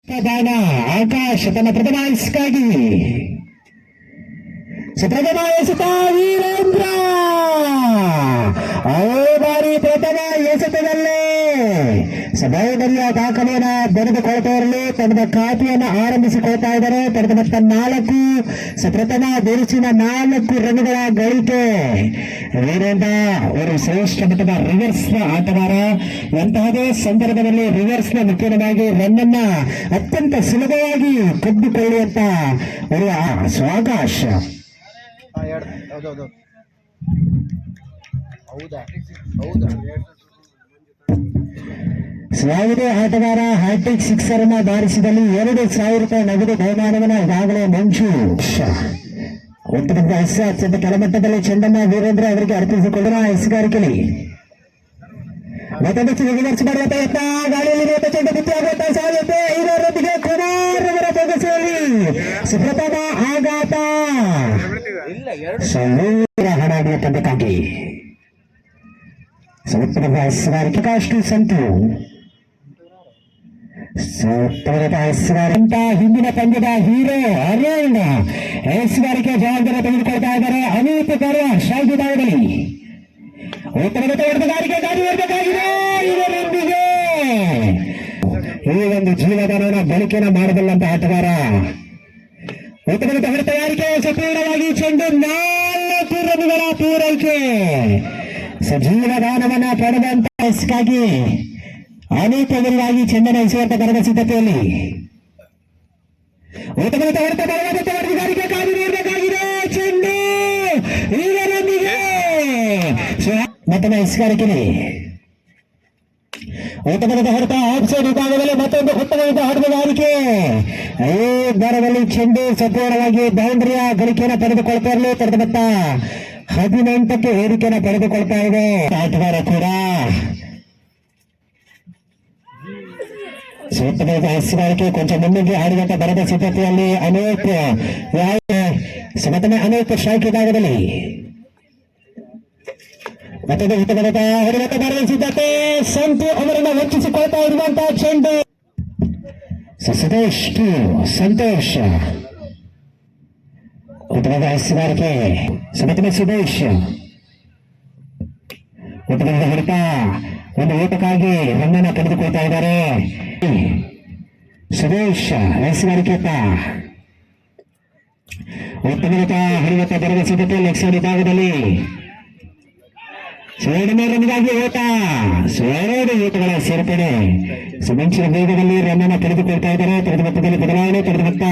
ಬಾಣ ಆಕಾಶ ತನ್ನ ಪ್ರಥಮ ಇಸ್ಕಾಗಿ ಪ್ರಥಮ ಎಸೆತ ವೀರೇಂದ್ರ ಬಾರಿ ಪ್ರಥಮ ಎಸೆತದಲ್ಲೇ ಸಭೆಯಲ್ಲಿ ದಾಖಲೆಯನ್ನು ಬರೆದುಕೊಳ್ತಾರಲ್ಲಿ ತನ್ನ ಖಾತೆಯನ್ನು ಆರಂಭಿಸಿಕೊಳ್ತಾ ಇದ್ದಾರೆ. ತನ್ನ 4 ಪ್ರಥಮ ಬಿರುಸಿನ 4 ರನ್ಗಳ ಗಳಿಕೆ ವೀರೇಂದ್ರ ಅವರು ಶ್ರೇಷ್ಠ ಮಟ್ಟದ ರಿವರ್ಸ್ ಆಟಗಾರ. ಎಂತಹದೇ ಸಂದರ್ಭದಲ್ಲಿ ರಿವರ್ಸ್ ನ ಮುಖ್ಯವಾಗಿ ರನ್ ಅನ್ನ ಅತ್ಯಂತ ಸುಲಭವಾಗಿ ಕದ್ದುಕೊಳ್ಳುವಂತ ಅವರು ಸ್ವಾಕಾಶ ಯಾವುದೇ ಆಟಗಾರ ಹ್ಯಾಟ್ರಿಕ್ ಸಿಕ್ಸರ್ ಅನ್ನ ಬಾರಿಸಿದಲ್ಲಿ 2,000 ರೂಪಾಯಿ ನಗದು ಬಹುಮಾನವನ್ನು ಈಗಾಗಲೇ ಮಂಜು ಉತ್ತರದ ಅತ್ಯಂತ ಕೆಳಮಟ್ಟದಲ್ಲಿ ಚೆಂಡನ್ನ ವೀರೇಂದ್ರ ಅವರಿಗೆ ಅರ್ಪಿಸಿಕೊಳ್ಳುವ ಎಸೆಗಾರಿಕೆಯಲ್ಲಿ ಮತ್ತೊಂದು ರಿವರ್ಸ್ ಮಾಡುವ ಪ್ರಯತ್ನ. ಗಾಳಿಯಲ್ಲಿ ಚೆಂಡು ಬಿತ್ತಿಯಾಗುವಂತಹ ಸಾಧ್ಯತೆ ಇದರೊಂದಿಗೆ ಕುಮಾರ್ ಅವರ ಬೊಗಸೆಯಲ್ಲಿ ಸುಪ್ರಥಮ ಆಘಾತ ಹಣಾಡಿಯ ತಂಡಕ್ಕಾಗಿ ಸಮುದ್ರದ ಹೆಸಗಾರಿಕೆ ಕಾಷ್ಟು ಸಂತು ಹಿಂದಿನ ಪಂದ್ಯದ ಹೀರೋ ಅರಣ್ಯ ಹೆಸಗಾರಿಕೆ ಜವಾಬ್ದಾರಿ ತೆಗೆದುಕೊಳ್ತಾ ಇದ್ದಾರೆ. ಅನೂಪ್ ಕರ ಶಾಹಿದಾವದಲ್ಲಿ ಹೊಡೆದಾರಿಕೆ ಗಾಡಿ ಹೊರಬೇಕಾಗಿದೆ. ಇದರೊಂದಿಗೆ ಈ ಒಂದು ಜೀವದಾನ ಬಳಿಕೆನ ಮಾಡಬಲ್ಲಂತ ಆಟಗಾರ ಉತ್ತಮದ ತಯಾರಿಕೆ ಸಂಪೂರ್ಣವಾಗಿ ಚೆಂಡು 4 ರನ್ಗಳ ಪೂರೈಕೆ ಸಜೀವದಾನವನ್ನ ಪಡೆದಂತ ಎಸ್ಗಾಗಿ ಅನೇಕ ಎದುರಿಗಾಗಿ ಚೆಂಡನ್ನು ಎಸೆಯುವಂತ ಕರೆದ ಸಿದ್ಧತೆಯಲ್ಲಿ ಉತ್ತಮದ ಹೊರತುಗಾರಿಕೆ ಕಾದು ನೀಡಬೇಕಾಗಿದೆ. ಚೆಂಡು ಇದರೊಂದಿಗೆ ಮತ್ತೊಮ್ಮೆ ಎಸೆಗಾರಿಕೆಯಲ್ಲಿ ಉತ್ತಮದ ಹೊರತ ಆಫ್ ಸೈಡ್ ವಿಭಾಗದಲ್ಲಿ ಮತ್ತೊಂದು ಉತ್ತಮವಾದ ಹಡಗುಗಾರಿಕೆ ದರದಲ್ಲಿ ಚೆಂಡು ಸಂಪೂರ್ಣವಾಗಿ ಬೌಂಡ್ರಿಯ ಗಳಿಕೆಯನ್ನು ಪಡೆದುಕೊಳ್ತಾ ಇರಲಿ. ತಡೆದ 18ಕ್ಕೆ ಏರಿಕೆಯನ್ನು ಪಡೆದುಕೊಳ್ತಾ ಇದೆ ಆಟಗಾರ ಕೂಡ ಉತ್ತಮವಾದ ಹೆಸರುಗಾರಿಕೆ ಕೊಂಚ ಮುನ್ನುಗ್ಗಿ ಆಡುವಂತ ಬರದ ಸಿದ್ಧತೆಯಲ್ಲಿ ಅನೇಕ ಸ್ಟ್ರೈಕ್ ವಿಭಾಗದಲ್ಲಿ ಮತ್ತೊಂದು ಉತ್ತಮವಾದ ಹೊಡೆತ ಬರದ ಸಿದ್ಧತೆ ಸಂತು ಅವರನ್ನು ವಂಚಿಸಿಕೊಳ್ತಾ ಇರುವಂತಹ ಚೆಂಡು ಸುದೇಶ್ ಸಂತೋಷ್ ಉತ್ತಮವಾದ ಹೆಸರುಗಾರಿಕೆ ಸಮತಮ ಸುದೇಶ್ ಉತ್ತಮವಾದ ಹೊಡೆತ ಒಂದು ಓಟಕ್ಕಾಗಿ ರನ್ನನ್ನು ಪಡೆದುಕೊಳ್ತಾ ಇದ್ದಾರೆ. ಸುರೇಶ್ ಹೆಸರುಗಾರಿಕೆ ಉತ್ತಮವಾದ ಹೊಡೆತ ಬರದ ಸಿದ್ಧತೆ ಲೆಗ್ ಸೈಡ್ ವಿಭಾಗದಲ್ಲಿ 2ನೇ ರನ್ಗಾಗಿ ಓಟ 2 ಓಟಗಳ ಸೇರ್ಪಡೆ ಮಿಂಚಿನ ವೇಗದಲ್ಲಿ ರನ್ನನ್ನು ಪಡೆದುಕೊಳ್ತಾ ಇದ್ದಾರೆ. ತಡೆದ ಮೊತ್ತದಲ್ಲಿ ಬದಲಾವಣೆ ತಡೆದ ಮೊತ್ತ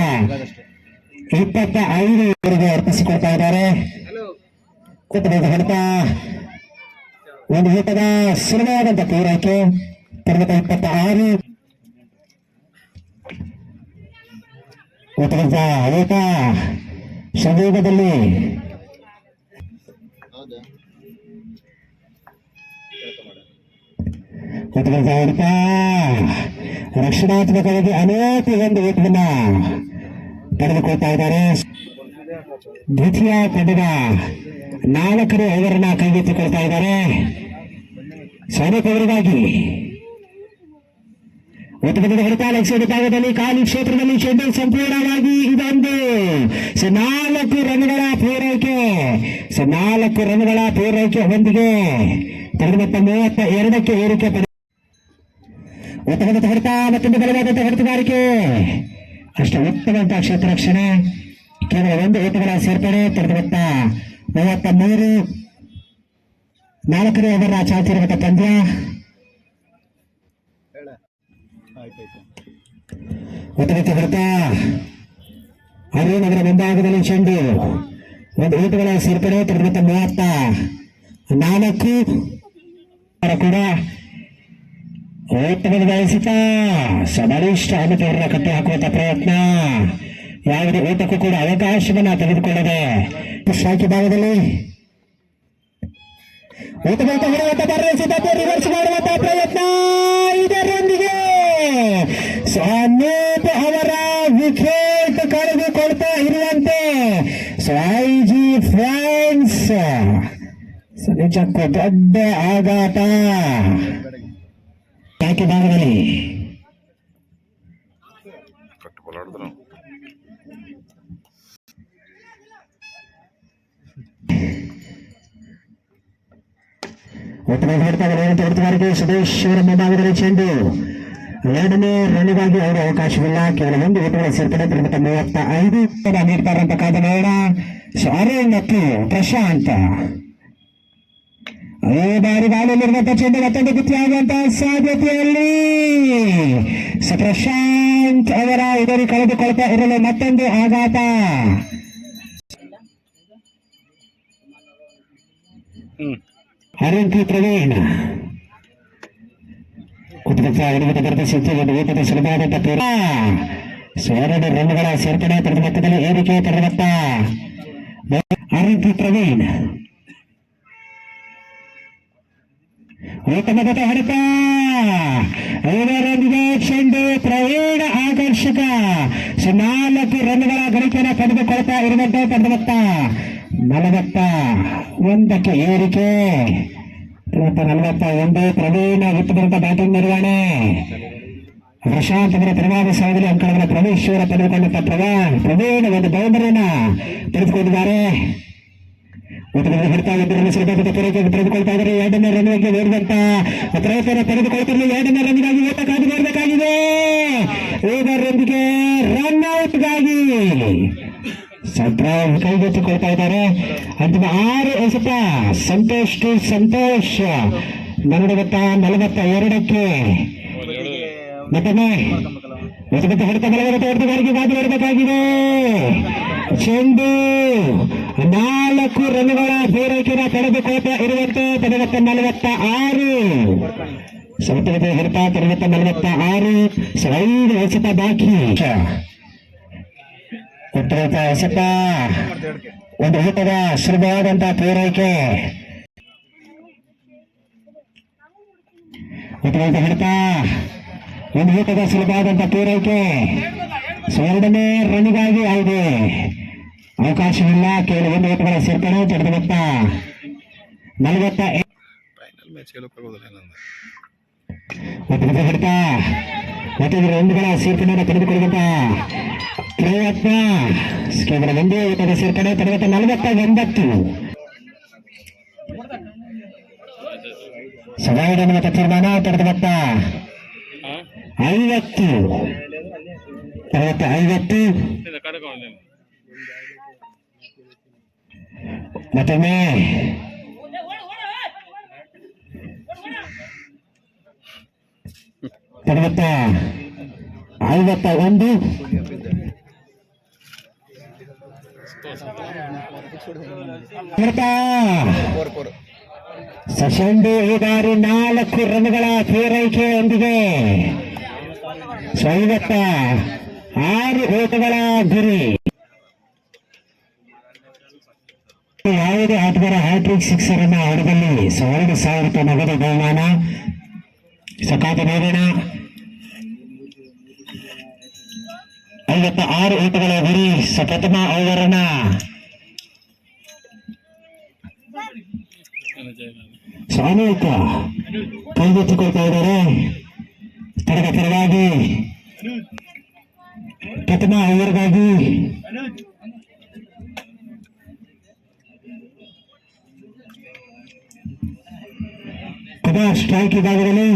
25 ಅರ್ಪಿಸಿಕೊಳ್ತಾ ಇದ್ದಾರೆ. ಉತ್ತಮವಾದ ಹೊಡೆತ ಒಂದು ಓಟದ ಸುಲಭವಾದಂತ ಪೂರೈಕೆ ತಡೆದ 26 ಉತ್ತಮವಾದ ಓಟ ಸಂವೇಗದಲ್ಲಿ ರಕ್ಷಣಾತ್ಮಕವಾಗಿ ಅನೇಕ ಒಂದು ಓಟವನ್ನ ಪಡೆದುಕೊಳ್ತಾ ಇದ್ದಾರೆ. ದ್ವಿತೀಯ ತಂಡದ 4 ಓವರ್ನ ಕೈಗೆತ್ತಿಕೊಳ್ತಾ ಇದ್ದಾರೆ. ಸೈನಿಕ ಅವರಿಗಾಗಿ ಉತ್ತಮದ ಹೊಡೆತ ಲೆಗ್ ಸೈಡ್ ವಿಭಾಗದಲ್ಲಿ ಖಾಲಿ ಕ್ಷೇತ್ರದಲ್ಲಿ ಚೆಂಡು ಸಂಪೂರ್ಣವಾಗಿ ಇದೊಂದು 4 ರನ್ಗಳ ಪೂರೈಕೆ 4 ರನ್ಗಳ ಪೂರೈಕೆ ಹೊಂದಿಗೆ ತಡೆದ ಮೊತ್ತ 32ಕ್ಕೆ ಏರಿಕೆ ಉತ್ತಮದ ಹೊಡೆತ ಮತ್ತೊಂದು ಬಲವಾದಂತಹ ಹೊಡೆತುಗಾರಿಕೆ ಅಷ್ಟು ಉತ್ತಮವಂತಹ ಕ್ಷೇತ್ರ ರಕ್ಷಣೆ ಕೇವಲ 1 ಓಟಗಳ ಸೇರ್ಪಡೆ ತಡೆದ ಮೊತ್ತ 33 4ನೇ ಓವರ್ ಚಾಲ್ತಿರುವಂತಹ ಪಂದ್ಯ. ಉತ್ತಮದ ಹೊಡೆತ ಅರವಿಂದ್ ಅವರ ಮುಂಭಾಗದಲ್ಲಿ ಚೆಂಡು 1 ಓಟಗಳ ಸೇರ್ಪಡೆ ತಡೆದ ಮೊತ್ತ 34 ಕೂಡ ಓಟವನ್ನು ಬಯಸುತ್ತ ಬಲಿಷ್ಠ ಅನುಪೂರ್ಣ ಕಟ್ಟಿ ಹಾಕುವಂತ ಪ್ರಯತ್ನ. ಯಾವುದೇ ಓಟಕ್ಕೂ ಕೂಡ ಅವಕಾಶವನ್ನ ತೆಗೆದುಕೊಳ್ಳದೆ ಸ್ಟ್ರೈಕ್ ಭಾಗದಲ್ಲಿ ಓಟವನ್ನು ಹೊಡೆಯುವಂತ ಬರೆಸಿದ್ದಂತೆ ರಿವರ್ಸ್ ಮಾಡುವಂತಹ ಪ್ರಯತ್ನ. ಇದರೊಂದಿಗೆ ಅನೂಪ್ ಅವರ ವಿಕೆಟ್ ಕಳೆದುಕೊಳ್ತಾ ಇರುವಂತೆ ಐಜಿ ಫ್ರಾನ್ಸ್ ನಿಜಕ್ಕೂ ದೊಡ್ಡ ಆಘಾತ. ಭಾಗದಲ್ಲಿ ಕಟ್ಟು ಬಾಲ್ ಆಡಿದ್ರು ಹೊರತುಗಾರಿಕೆ ಸುದೇಶ್ ಅವರ ಮುಂಭಾಗದಲ್ಲಿ ಚೆಂಡು ಎರಡನೇ ರನ್ಗಾಗಿ ಅವರು ಅವಕಾಶವಿಲ್ಲ. ಕೇವಲ ಒಂದು ಓಟಗಳ ಸೇರ್ಪಡೆ 35 ನೀಡ್ತಾರಂತ ಕಾದ ನೋಡ. ಅರುಣ್ ಮತ್ತು ಪ್ರಶಾಂತ್ ಅದೇ ಬಾರಿ ಗಾಳಿಯಲ್ಲಿರುವಂತಹ ಚೆಂಡು ಮತ್ತೊಂದು ಗುತ್ತಿಯಾಗುವಂತಹ ಸಾಧ್ಯತೆಯಲ್ಲಿ ಪ್ರಶಾಂತ್ ಅವರ ಎದುರು ಕಳೆದುಕೊಳ್ತಾ ಇರಲು ಮತ್ತೊಂದು ಆಘಾತ. ಅರುಣ್ ಪ್ರವೀಣ್ ಊಟದ ಸುಲಭವಾದಂತ ಪೂರ 2 ರನ್ಗಳ ಸೇರ್ಪಡೆ ತರದ ಮೊತ್ತದಲ್ಲಿ ಏರಿಕೆ ತರದ ಮೊತ್ತ. ಅರುಣ್ ಪ್ರವೀಣ್ ಉತ್ತಮ ಹೊಡೆತ 5 ಚೆಂಡು ಪ್ರವೀಣ ಆಕರ್ಷಕ 4 ರನ್ಗಳ ಗಳಿಕೆಯನ್ನು ಪಡೆದುಕೊಳ್ತಾ ಇರುವಂತೆ ತರದ ಮೊತ್ತ 41 ಏರಿಕೆ 41. ಪ್ರವೀಣ್ ಉತ್ತಮವಾದ ಬ್ಯಾಟಿಂಗ್ ನಿರ್ವಹಣೆ. ಪ್ರಶಾಂತ್ ಅವರ ಪ್ರಭಾವ ಸಾಧನೆ ಅಂಕಗಳನ್ನು ಪ್ರವೇಶ್ವರ ಪಡೆದುಕೊಂಡಂತ ಪ್ರವೀಣ್ ಒಂದು ಬೌಂಡರಿಯನ್ನ ತೆಗೆದುಕೊಂಡಿದ್ದಾರೆ. ಹಿಡ್ತಾ ಇದ್ದರೆ ಸುಲಭದ ಪೂರೈಕೆ ತೆಗೆದುಕೊಳ್ತಾ ಇದ್ದಾರೆ. 2ನೇ ರನ್ಗೆ ಓಡಿದಂತ ಪ್ರಯತ್ನ ತೆಗೆದುಕೊಳ್ತಿರಲಿ. 2ನೇ ರನ್ಗಾಗಿ ಓಟ ಕಾದು ಮಾಡಬೇಕಾಗಿದೆ. 5ರೊಂದಿಗೆ ರನ್ ಔಟ್ಗಾಗಿ ಕೈಗೆತ್ತಿಕೊಳ್ತಾ ಇದ್ದಾರೆ. ಅಂತಿಮ 6 ಎಸೆತ. ಸಂತೋಷ್ ಟು ಸಂತೋಷ್ 42ಕ್ಕೆ ಮತ್ತೊಮ್ಮೆ ಹೊಡೆತ ಹೊಡೆತಗಾರಿಗೆ ಗಾದು ಮಾಡಬೇಕಾಗಿದೆ. ಚೆಂಡು 4 ರನ್ಗಳ ಪೂರೈಕೆಯನ್ನು ಪಡೆದುಕೊಳ್ತಾ ಇರುವಂತೆ 46 ಹೊಡೆತ 46 5 ಎಸೆತ ಬಾಕಿ. ಉತ್ತರದ ಎಸೆತ ಒಂದು ಊಟದ ಸುಲಭವಾದಂತಹ ಪೂರೈಕೆ. ಉತ್ತರದ ಹೊಡೆತ ಒಂದು ಊಟದ ಸುಲಭವಾದಂತಹ ಪೂರೈಕೆ. 2ನೇ ರನ್ಗಾಗಿ ಆಗಿದೆ ಅವಕಾಶವಿಲ್ಲ. ಕೇವಲ 1 ಓಟಗಳ ಸೇರ್ಪಡೆ ತಡೆದ ಮೊತ್ತ 40. ಉತ್ತರದ ಹೊಡೆತ ಮತ್ತೊಂದು ರನ್ಗಳ ಸೇರ್ಪಡೆಯನ್ನು ತೆಗೆದುಕೊಳ್ಳುವಂತ ಪ್ರಯತ್ನ. ಕೇವಲ 1 ಓಟದ ಸೇರ್ಪಡೆ ತಡೆದ 49. ಸವಾಯಿಡನ್ನು ತೀರ್ಮಾನ ತಡೆದ ಮೊತ್ತ 50. 50 ಮತ್ತೊಮ್ಮೆ ತಡೆದ 51. ಸಶಂಡು ಈ ಬಾರಿ 4 ರನ್ಗಳ ಪೂರೈಕೆಯೊಂದಿಗೆ 56 ಓಟಗಳ ಗುರಿ. ಯಾವುದೇ ಆಟಗಾರ ಹ್ಯಾಟ್ರಿಕ್ ಸಿಕ್ಸರ್ ಅನ್ನ ಹೊಡೆದಲ್ಲಿ 2,000 ರೂಪಾಯಿ ನಗದು ಬಹುಮಾನ. ಸಕಾತ ನೋಡೋಣ. 56 ಓಟಗಳ ಗುರಿ. ಪ್ರಥಮ ಓವರ್ ಅನ್ನ ಅನೇಕ ಕೈಗೆತ್ತಿಕೊಳ್ತಾ ಇದ್ದಾರೆ. ತರವಾಗಿ ಪ್ರಥಮ ಓವರ್ಗಾಗಿ ಕುಮಾರ್ ಸ್ಟ್ರೈಕ್ ವಿಭಾಗದಲ್ಲಿ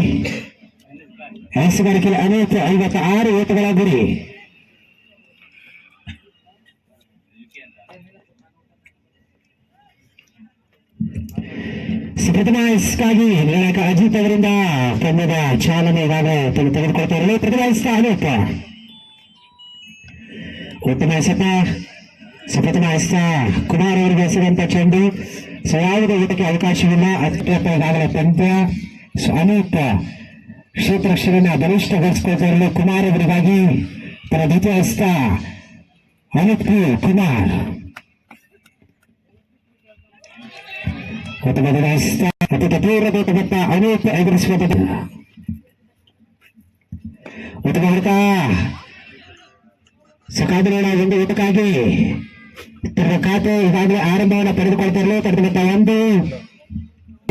ಎಸೆಗಾರಿಕೆಯಲ್ಲಿ ಅನೇಕ 56 ಓಟಗಳ ಗುರಿ. ಪ್ರಥಮ ಐಸ್ಗಾಗಿ ನಿರ್ಣಾಯಕ ಅಜಿತ್ ಅವರಿಂದ ಪಂದ್ಯದ ಚಾಲನೆ ಇವಾಗ ತೆಗೆದುಕೊಳ್ತಾ ಇರಲಿ. ಪ್ರಥಮ ಐಸ್ತ ಅನೇಕ ಉತ್ತಮ ಎಸೆತ. ಪ್ರಥಮ ಐಸ್ತ ಕುಮಾರ್ ಅವರಿಗೆ ಎಸೆದಂತ ಚೆಂಡು. ಯಾವುದೇ ಊಟಕ್ಕೆ ಅವಕಾಶವಿಲ್ಲ. ಈಗಾಗಲೇ ಪಂದ್ಯ ಅನೇಕ ಕ್ಷೇತ್ರ ರಕ್ಷಣೆಯನ್ನು ಬಲಿಷ್ಠಗೊಳಿಸಿಕೊಳ್ತಾ ಇರಲು ಕುಮಾರ್ ಅವರಿಗಾಗಿ ತನ್ನ ದ್ವಿತೀಯ ಐಸ್ತ ಅನೂಪ್ ಕುಮಾರ್. ಅತ್ಯಂತ ತೀವ್ರ ಮೊತ್ತ ಅನೂಪ್ ಎದುರಿಸುವಂತ ಉತ್ತಮ ಹೊಡೆತ. ಸಕಾಲದ 1 ಊಟಕ್ಕಾಗಿ ತನ್ನ ಖಾತೆ ಈಗಾಗಲೇ ಆರಂಭವನ್ನು ಪಡೆದುಕೊಳ್ತಾ ಇರಲು ತಡೆದ ಮೊತ್ತ 1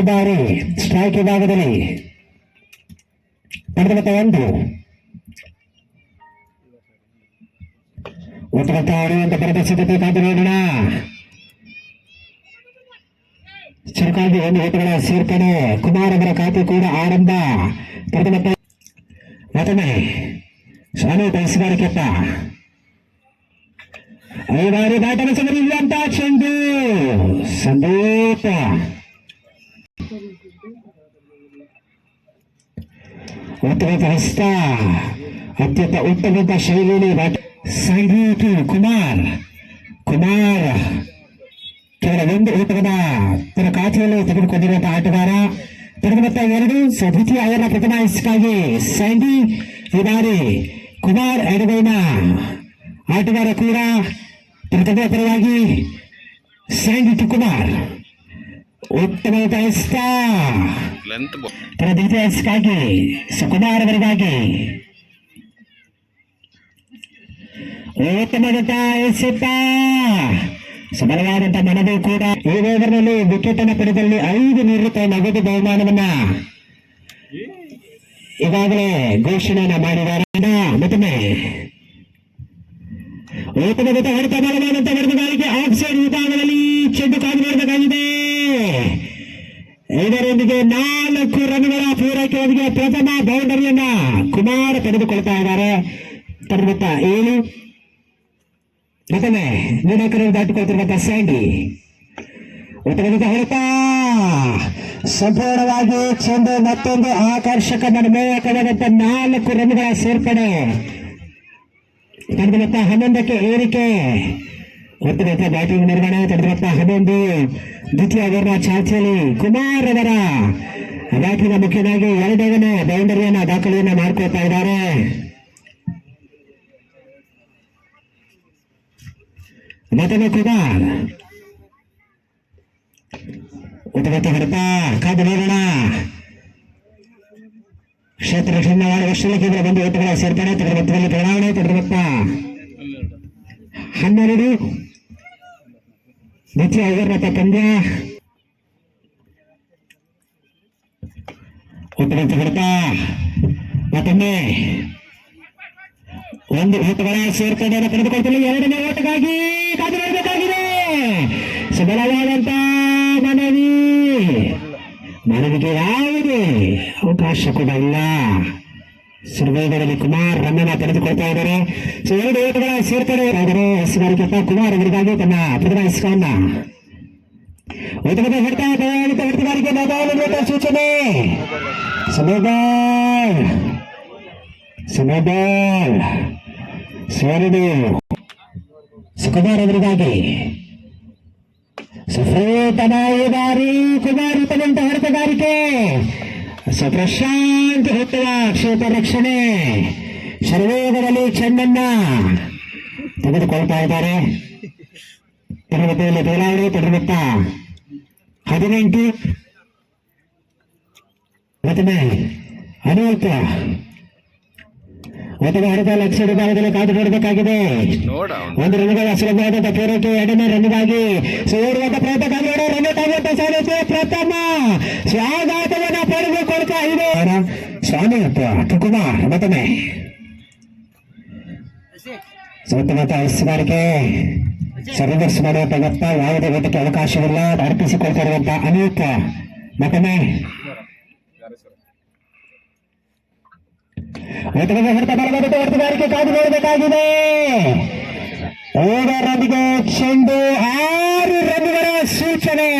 ಬಾರಿ ಸ್ಟ್ರೈಕ್ ವಿಭಾಗದಲ್ಲಿ ಪಡೆದ ಮೊತ್ತ 1. ಉತ್ತರತ್ತ ಆಡುವಂತ ಬರದ ಸಿದ್ಧತೆ ಕಾದು ನೋಡೋಣ. ಚುರುಕಾಗಿ ಒಂದು ಓಟಗಳ ಸೇರ್ಪಡೆ. ಕುಮಾರ್ ಅವರ ಖಾತೆ ಕೂಡ ಆರಂಭ. ಮತ್ತೊಮ್ಮೆ ಶಾಲೆ ತಹಸೀಲ್ದಾರಕ್ಕೆಪ್ಪ 5 ದಾಟನ ಸಮರಿಲ್ಲಂತ ಚೆಂಡು ಸಂದೀಪ ಉತ್ತಮ ಹಸ್ತ ಅತ್ಯಂತ ಉತ್ತಮದ ಶೈಲಿಯಲ್ಲಿ ಸಂಗೀತ ಕುಮಾರ್ ಕೇವಲ ಒಂದು ಓಟದ ತನ್ನ ಖಾತೆಯಲ್ಲಿ ತೆಗೆದುಕೊಂಡಿರುವಂತಹ ಆಟಗಾರ. ತರಗತ 2 ದ್ವಿತೀಯ ಅವರ ಪ್ರಥಮ ಇಸ್ಕಾಗಿ ಸ್ಯಾಂಡಿ ಈ ಬಾರಿ ಕುಮಾರ್ ಎಡಗೈನ ಆಟಗಾರ ಕೂಡ ತನ್ನ ಪರವಾಗಿ ಸ್ಯಾಂಡಿ ಕುಮಾರ್ ಉತ್ತಮವಾದ ಇಷ್ಟ ತನ್ನ ದ್ವಿತೀಯ ಇಸ್ಕಾಗಿ ಕುಮಾರ್ ಅವರಿಗಾಗಿ ಉತ್ತಮವಾದಂತ ಎಸೆತ ಸಬಲವಾದಂತಹ ಮನವಿ ಕೂಡ. ಈ ಓವರ್ನಲ್ಲಿ ವಿಕೆಟ್ ಅನ್ನು ಪಡೆದಲ್ಲಿ 5 ರೂಪಾಯಿ ನಗದು ಬಹುಮಾನವನ್ನ ಈಗಾಗಲೇ ಘೋಷಣೆಯನ್ನ ಮಾಡಿದ್ದಾರೆ. ಮತ್ತೊಮ್ಮೆ ಉತ್ತಮವಾದ ಹೊಡೆತ ಬಲವಾದಂತಹ ವರದಿಗಾರಿಕೆ ಆಫ್ ಸೈಡ್ ವಿಭಾಗದಲ್ಲಿ ಚೆಂಡು ಕಾದು ಮಾಡಬೇಕಾಗಿದೆ. ಇದರೊಂದಿಗೆ 4 ರನ್ಗಳ ಪೂರೈಕೆಯೊಂದಿಗೆ ಪ್ರಥಮ ಬೌಂಡರಿಯನ್ನ ಕುಮಾರ್ ತೆಗೆದುಕೊಳ್ತಾ ಇದ್ದಾರೆ. 7 ಮತ್ತೊಮ್ಮೆ ನಿರ್ಣಾಯಕರನ್ನು ದಾಟಿಕೊಳ್ತಿರುವಂತಹ ಸ್ಯಾಂಡಿ ಉತ್ತಮವಾದ ಹೊಡೆತ ಸಂಪೂರ್ಣವಾಗಿ ಚೆಂಡು ಮತ್ತೊಂದು ಆಕರ್ಷಕ ಮನಮೋಹಕವಾದಂತ 4 ರನ್ಗಳ ಸೇರ್ಪಡೆ. 11ಕ್ಕೆ ಏರಿಕೆ. ಉತ್ತಮವಾದ ಬ್ಯಾಟಿಂಗ್ ನಿರ್ವಹಣೆ. 11 ದ್ವಿತೀಯ ಓವರ್ನ ಚಾಲ್ತಿಯಲ್ಲಿ ಕುಮಾರ್ ಅವರ ಬ್ಯಾಟಿಂಗ್ ಮುಖ್ಯವಾಗಿ 2ನೇ ಬೌಂಡರಿಯನ್ನ ದಾಖಲೆಯನ್ನ ಮಾಡ್ಕೊಳ್ತಾ ಇದ್ದಾರೆ. ಮತ್ತೊಮ್ಮೆ ಕುಮಾರ್ ಉತ್ತಮವಾದ ಹೊಡೆತ ಕಾದು ನೋಡೋಣ. ಕ್ಷೇತ್ರ ರಕ್ಷಣೆ ಮಾಡುವ ವರ್ಷದಲ್ಲಿ ಕೇವಲ 1 ಓಟಗಳ ಸೇರ್ಪಡೆ. 11ರಲ್ಲಿ ಬದಲಾವಣೆ. 12 ದ್ವಿತೀಯ ಓವರ್ನ ಪಂದ್ಯ. ಉತ್ತಮವಾದ ಹೊಡೆತ ಮತ್ತೊಮ್ಮೆ 1 ಓಟಗಳ ಸೇರ್ಪಡೆಯನ್ನು ಪಡೆದುಕೊಳ್ತಿಲ್ಲ. 2ನೇ ಓಟಗಾಗಿ ಕಾದು ನೋಡಬೇಕಾಗಿದೆ. ಸಬಲವಾದಂತ ಮನವಿಗೆ ಯಾವುದೇ ಅವಕಾಶ ಕೂಡ ಇಲ್ಲ. ಸುರ್ವೇಗದಲ್ಲಿ ಕುಮಾರ್ ರನ್ನನ್ನ ತೆಗೆದುಕೊಳ್ತಾ ಇದ್ದಾರೆ. 2 ಓಟಗಳ ಸೇರ್ಪಡೆ ಆದರೆ ಎಸ್ಗಾರಿಕೆಪ್ಪ ಕುಮಾರ್ ಅವರಿಗಾಗಿ ತನ್ನ ಪ್ರಥಮ ಇಸ್ಕವನ್ನ ಉತ್ತಮದ ಹೊಡೆತ ದಯವಿಟ್ಟು ಹೊಡೆತಗಾರಿಕೆ ಮೊದಲ ಸೂಚನೆ. ಸಮಯಬಾಲ್ ಸೋರಿದು ಸುಕುಮಾರ್ ಅವರಿಗಾಗಿ ಸುಪ್ರೇತನ ಈ ಬಾರಿ ಕುಮಾರ್ ಉತ್ತಮಂತ ಹೊಡೆತಗಾರಿಕೆ. ಪ್ರಶಾಂತ್ ಉತ್ತಮ ಕ್ಷೇತ್ರ ರಕ್ಷಣೆ. ಶರವೇಗದಲ್ಲಿ ಚೆಂಡನ್ನ ತೆಗೆದುಕೊಳ್ತಾ ಇದ್ದಾರೆ. ತರಗತಿಯಲ್ಲಿ ಬದಲಾವಣೆ. 18 ಮತ್ತೊಮ್ಮೆ ಅನುವಲ್ಪ ಅಥವಾ ಹೊಡೆದ ಲಕ್ಷ ವಿಭಾಗದಲ್ಲಿ ಕಾದು ನೋಡಬೇಕಾಗಿದೆ. 1 ರನ್ಗಳ ಸುಲಭವಾದಂತಹ ಪೂರೈಕೆ. 2ನೇ ರನ್ಗಾಗಿ ಓಡುವಂತ ಪ್ರಯತ್ನ ಕಾದು ರನ್ಔಟ್ ಆಗುವಂತ ಸಾಧ್ಯತೆ. ಪ್ರಥಮ ಸ್ವಾಗತವನ್ನ ಪಡೆದುಕೊಳ್ತಾ ಇದೆ ಸ್ವಾಮಿ ಕುಮಾರ್. ಮತ್ತೊಮ್ಮೆ ಉತ್ತಮವಾದ ಹೊಸಗಾರಿಕೆ. ಸರ್ವಿಸ್ ಮಾಡುವಂತ ಗೊತ್ತ ಯಾವುದೇ ಓಟಕ್ಕೆ ಅವಕಾಶವಿಲ್ಲ. ಅರ್ಪಿಸಿಕೊಳ್ತಾ ಇರುವಂತ ಅನೂಪ್. ಮತ್ತೊಮ್ಮೆ ಹೊಡೆತ ಬಲವಾದ ಹೊಡೆತಗಾರಿಕೆ ಕಾದು ನೋಡಬೇಕಾಗಿದೆ. ಓವರ್ನೊಂದಿಗೆ ಚೆಂಡು 6 ರನ್ಗಳ ಸೂಚನೆ.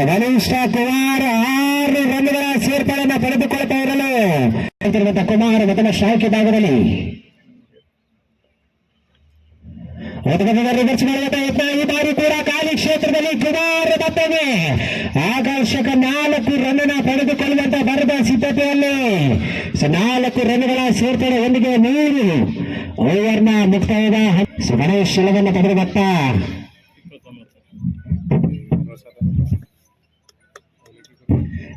ಬಲಿಷ್ಠ ಕುಮಾರ್ 6 ರನ್ಗಳ ಸೇರ್ಪಡೆಯನ್ನು ಪಡೆದುಕೊಳ್ತಾ ಇರಲು ಕುಮಾರ್ ಮೊದಲ ಸ್ಟ್ರೈಕ್ ಭಾಗದಲ್ಲಿ ರಿವರ್ಸ್ ಮಾಡುವಂತ ಯತ್ನ. ಈ ಬಾರಿ ಕೂಡ ಖಾಲಿ ಕ್ಷೇತ್ರದಲ್ಲಿ ಕುಮಾರ್ ಮತ್ತೊಮ್ಮೆ ಆಕರ್ಷಕ 4 ರನ್ನ ಪಡೆದುಕೊಳ್ಳುವಂತ ಬರದ ಸಿದ್ಧತೆಯಲ್ಲಿ 4 ರನ್ಗಳ ಸೇರ್ಪಡೆ. 1ಗೆ 3 ಓವರ್ನ ಮುಕ್ತಾಯದ ಗಣೇಶ್ ಶಿಲವನ್ನು ಪಡೆದು ಬತ್ತ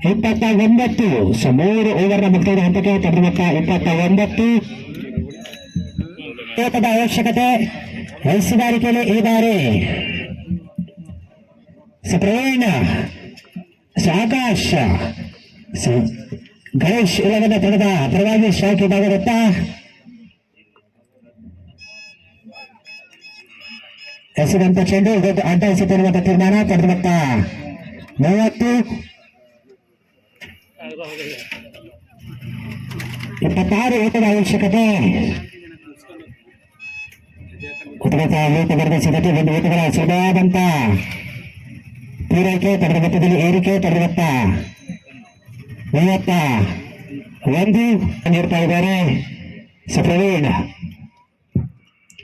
29. 3 ಓವರ್ನ ಮುಕ್ತಾಯದ ಹಂತಕ್ಕೆ ಪಡೆದು ಬತ್ತ 29 ಅವಶ್ಯಕತೆ. ಹೊಸಗಾರಿಕೆಯಲ್ಲಿ ಈ ಬಾರಿ ಪ್ರವೀಣ್ ಆಕಾಶ್ ಗಣೇಶ್ ಇಲ್ಲವನ್ನ ಪಡೆದ ಪರವಾಗಿ ಸ್ಟ್ರೈಕ್ ಭಾಗದತ್ತ ಎಸೆದಂತ ಚೆಂಡು ಇದೊಂದು ಅಡ್ಡ ಎಸೆತಿರುವಂತ ತೀರ್ಮಾನ. ಪಡೆದ ಮೊತ್ತ 30. 26 ಓಟದ ಅವಶ್ಯಕತೆ. ಓಟ ಬರೆದ ಸಿದ್ಧತೆ, ಒಂದು ಓಟಗಳ ಸುಲಭವಾದಂತ ಪೂರೈಕೆ. ಪಡೆದ ಮೊತ್ತದಲ್ಲಿ ಏರಿಕೆ. ಪಡೆದ ಮೊತ್ತ 31 ನೀಡ್ತಾ ಇದ್ದಾರೆ. ಪ್ರವೀಣ್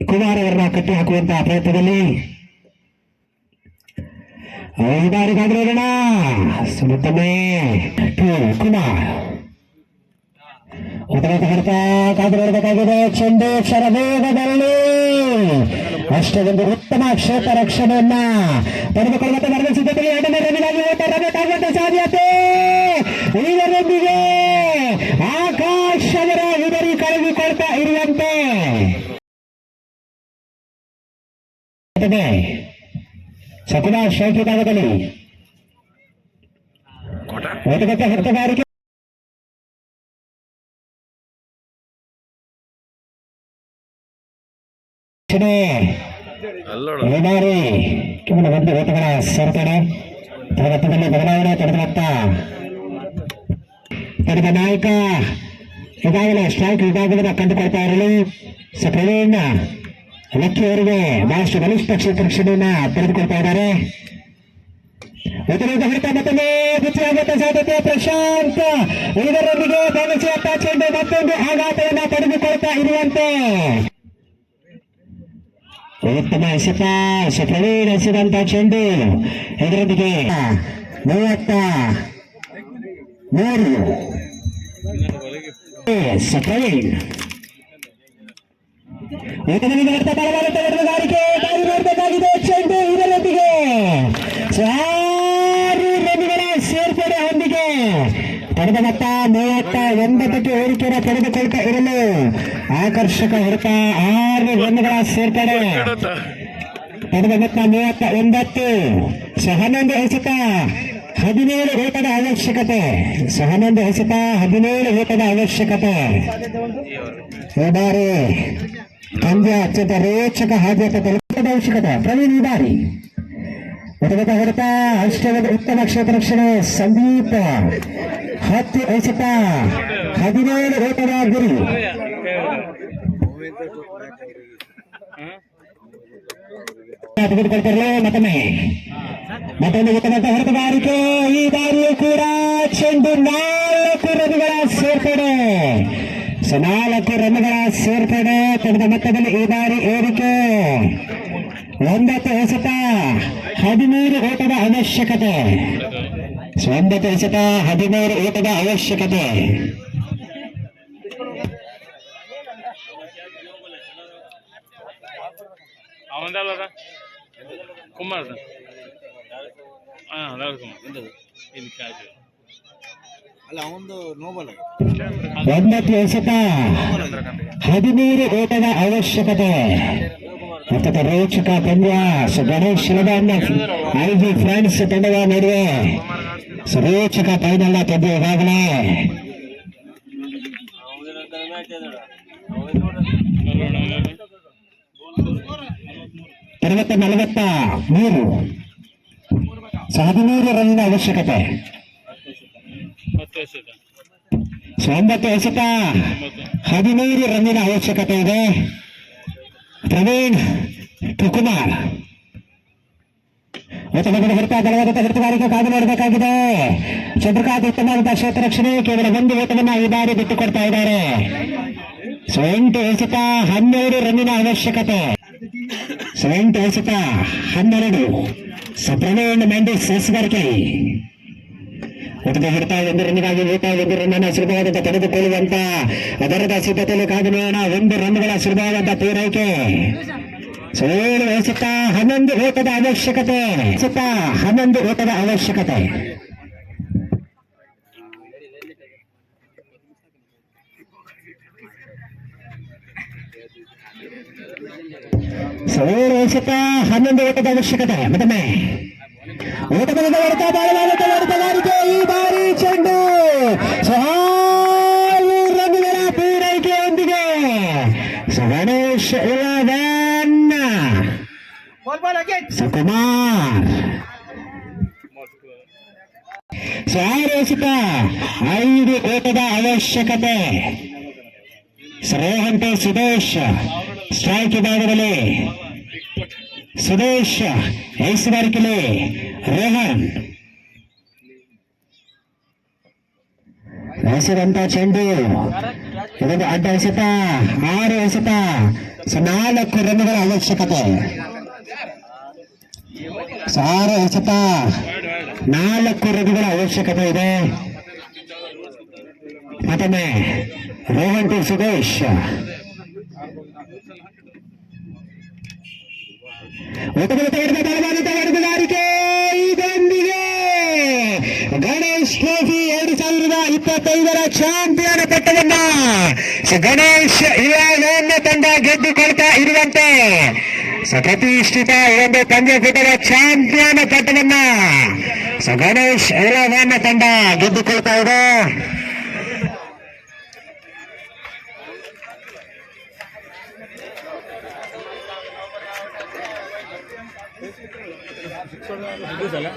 ಕುಮಾರ್ ಅವರನ್ನ ಕಟ್ಟಿ ಹಾಕುವಂತಹ ಪ್ರಯತ್ನದಲ್ಲಿ ಐದಾರಿಗಾದ್ರೂ ಮತ್ತೊಮ್ಮೆ ಕುಮಾರ್ ಹೊರತಾ ಕಾದು ನೋಡಬೇಕಾಗಿದೆ. ಚೆಂಡು ಕ್ಷರವೇಗದಲ್ಲಿ ಅಷ್ಟೊಂದು ಉತ್ತಮ ಕ್ಷೇತ್ರ ರಕ್ಷಣೆಯನ್ನ ಪಡೆದುಕೊಳ್ಳುವಂತ ಬರೆದ ಸಿದ್ಧತೆಗೆ ಎರಡನೇ ರನ್ನಿಗಾಗಿ ರನ್ ಆಗುವಂತ ಸಾಧ್ಯತೆ. ಇದರೊಂದಿಗೆ ಆಕಾಶ್ ಅವರ ಉದರಿ ಕಳೆದುಕೊಳ್ತಾ ಇರುವಂತೆ ಸಕುಮಾರ್ ಶೌಕಿ ಭಾಗದಲ್ಲಿ ಹೊರತುಗಾರಿಕೆ ಕೇವಲ ಒಂದು ಓಟಗಳ ಸೇರ್ಪಡೆ. ತರಗತಿಯಲ್ಲಿ ಬದಲಾವಣೆ. ಪಡೆದ ನಾಯಕ ಈಗಾಗಲೇ ಸ್ಟ್ರೈಕ್ ವಿಭಾಗವನ್ನು ಕಂಡುಕೊಳ್ತಾ ಇರಲು ಪ್ರವೀಣ್ ಲಕ್ಕಿ ಅವರಿಗೆ ಬಹಳಷ್ಟು ಬಲಿಷ್ಠ ಕ್ಷೇತ್ರ ರಕ್ಷಣೆಯನ್ನ ಪಡೆದುಕೊಳ್ತಾ ಇದ್ದಾರೆ. ಹೊರತ ಮತ್ತೊಂದು ದ್ವಿತೀಯಾಘಾತ ಸಾಧ್ಯತೆ. ಪ್ರಶಾಂತ್ ಇದರೊಂದಿಗೆ ಧನಸಿಯತ್ತ ಚೆಂಡು ಮತ್ತೊಂದು ಆಘಾತವನ್ನ ಪಡೆದುಕೊಳ್ತಾ ಇರುವಂತೆ ಉತ್ತಮ ಎಸೆತ. ಪ್ರವೀಣ್ ಎಸೆದಂತ ಚೆಂಡು ಇದರೊಂದಿಗೆ 33. ಪ್ರವೀಣ್ ನೋಡಬೇಕಾಗಿದೆ. ಚೆಂಡು ಇದರೊಂದಿಗೆ 6 ರನ್ಗಳ ಸೇರ್ಪಡೆ ಹೊಂದಿಗೆ ಪಡೆದ ಮೊತ್ತ 39ಕ್ಕೆ ಏರಿಕೆಯನ್ನು ಪಡೆದುಕೊಳ್ತಾ ಇರಲು ಆಕರ್ಷಕ ಹೊರತ 6 ರನ್ಗಳ ಸೇರ್ಪಡೆ. ಪಡೆದ ಮೊತ್ತ 39. 11 ಎಸೆತ 17 ಓಟದ ಅವಶ್ಯಕತೆ. 11 ಎಸೆತ 17 ಓಟದ ಅವಶ್ಯಕತೆ. ಈ ಬಾರಿ ಪಂದ್ಯ ಅತ್ಯಂತ ರೋಚಕ ಹಾದ್ಯತೆ ತಲುಪದ ಅವಶ್ಯಕತೆ. ಪ್ರವೀಣ್ ಈ ಬಾರಿ ಹೊರತ ಅಷ್ಟೊಂದು ಉತ್ತಮ ಕ್ಷೇತ್ರ ರಕ್ಷಣೆ. ಸಂದೀಪ್ 10 ಎಸೆತ 17 ಓಟದ ಗುರಿ. ತೆಗೆದುಕೊಳ್ತಿರಲು ಮತ್ತೊಂದು ಉತ್ತಮ ಹೊರತುಗಾರಿಕೆ. ಈ ಬಾರಿಯೂ ಕೂಡ ಚೆಂಡು 4 ರನ್ಗಳ ಸೇರ್ಪಡೆ. 4 ರನ್ಗಳ ಸೇರ್ಪಡೆ. ಪಡೆದ ಮೊತ್ತದಲ್ಲಿ ಈ ಬಾರಿ ಏರಿಕೆ. 9 ಎಸೆತ 13 ಓಟದ ಅವಶ್ಯಕತೆ. 9 ಎಸೆತ 13 ಓಟದ ಅವಶ್ಯಕತೆ. ಕುಮಾರ್ 9 ಎಸೆತ 13 ಓಟದ ಅವಶ್ಯಕತೆ. ಅತ್ಯಂತ ರೋಚಕ ಪಂದ್ಯ. ಗಣೇಶ್ ಐಜಿ ಫ್ರೆಂಡ್ಸ್ ತಂಡದ ನಡುವೆ ರೋಚಕ ಫೈನಲ್ ಪಂದ್ಯ ಈಗಾಗಲೇ ಪರ್ವತ 43. 13 ರನ್ನಿನ ಅವಶ್ಯಕತೆ. 9 ಎಸೆತ 13 ರನ್ನಿನ ಅವಶ್ಯಕತೆ ಇದೆ. ಪ್ರವೀಣ್ ಕುಮಾರ್ ಹೊರತಾ ಬಲವಾದ ಹೊರತುಗಾರಿಕೆ ಕಾದು ನೋಡಬೇಕಾಗಿದೆ. ಚಂದ್ರಕಾಂತ್ ಉತ್ತಮವಾದ ಕ್ಷೇತ್ರ ರಕ್ಷಣೆ. ಕೇವಲ 1 ಓಟವನ್ನ ಈ ಬಾರಿ ಬಿಟ್ಟುಕೊಡ್ತಾ ಇದ್ದಾರೆ. 8 ಎಸೆತ 12 ರನ್ನಿನ ಅವಶ್ಯಕತೆ. 8 ಎಸೆತ 12. ಪ್ರವೀಣ್ ಮೆಂಡಿಸ್ ಹೊಸಬರ್ಕೆ ಹೊರತಾ 1 ರನ್ನಿಗಾಗಿ 1 ರನ್ನನ್ನು ಸುಲಭವಾದಂತ ಪಡೆದುಕೊಳ್ಳುವಂತ ಅದರದ ಸಿದ್ಧತೆಯಲ್ಲಿ ಕಾದು ನೋಡೋಣ. 1 ರನ್ಗಳ ಸುಲಭವಾದಂತ ಪೂರೈಕೆ. 7 ಎಸೆತ 11 ಓಟದ ಅವಶ್ಯಕತೆ. 11 ಓಟದ ಅವಶ್ಯಕತೆ. 7 ಎಸೆತ 11 ಓಟದ ಅವಶ್ಯಕತೆ. ಮತ್ತೊಮ್ಮೆ ಓಟದ ಹೊರತುಗಾರಿಕೆ. ಈ ಬಾರಿ ಚೆಂಡು 6 ರನ್ಗಳ ಪೂರೈಕೆಯೊಂದಿಗೆ ಗಣೇಶ್ 11 ಸುಕುಮಾರ್ ಸ್ವಾರಸ್ಯತ 5 ಓಟದ ಅವಶ್ಯಕತೆ. ರೋಹನ್ ಟು ಸುದೇಶ್ ಸ್ಟ್ರೈಕ್ ವಿಭಾಗದಲ್ಲಿ ಸುದೇಶ್ ಐಸುಗಾರಿಕೆಯಲ್ಲಿ ರೋಹನ್ ಎಸೆದಂತ ಚೆಂಡು ಇದೊಂದು ಅಡ್ಡ ಎಸೆತ 6 ಎಸೆತ 4 ರನ್ಗಳ ಅವಶ್ಯಕತೆ. 6 ಎಸೆತ 4 ರನ್ಗಳ ಅವಶ್ಯಕತೆ ಇದೆ. ಮತ್ತೊಮ್ಮೆ ರೋಹನ್ ಟು ಸುದೇಶ್ ತೆಗೆದುಗಾರಿಕೆ. ಇದೊಂದಿಗೆ ಗಣೇಶ್ ಟ್ರೋಫಿ 2025ರ ಚಾಂಪಿಯನ್ ಪಟ್ಟವನ್ನ ಗಣೇಶ್ ಯುವ ತಂಡ ಗೆದ್ದುಕೊಳ್ತಾ ಇರುವಂತೆ ಪ್ರತಿಷ್ಠಿತ ಒಂದು ಪಂದ್ಯಕೂಟದ ಚಾಂಪಿಯನ್ ಪಟ್ಟವನ್ನ ಗಣೇಶ್ ಯುವ ತಂಡ ಗೆದ್ದುಕೊಳ್ತಾ ಇದೆ. Sola,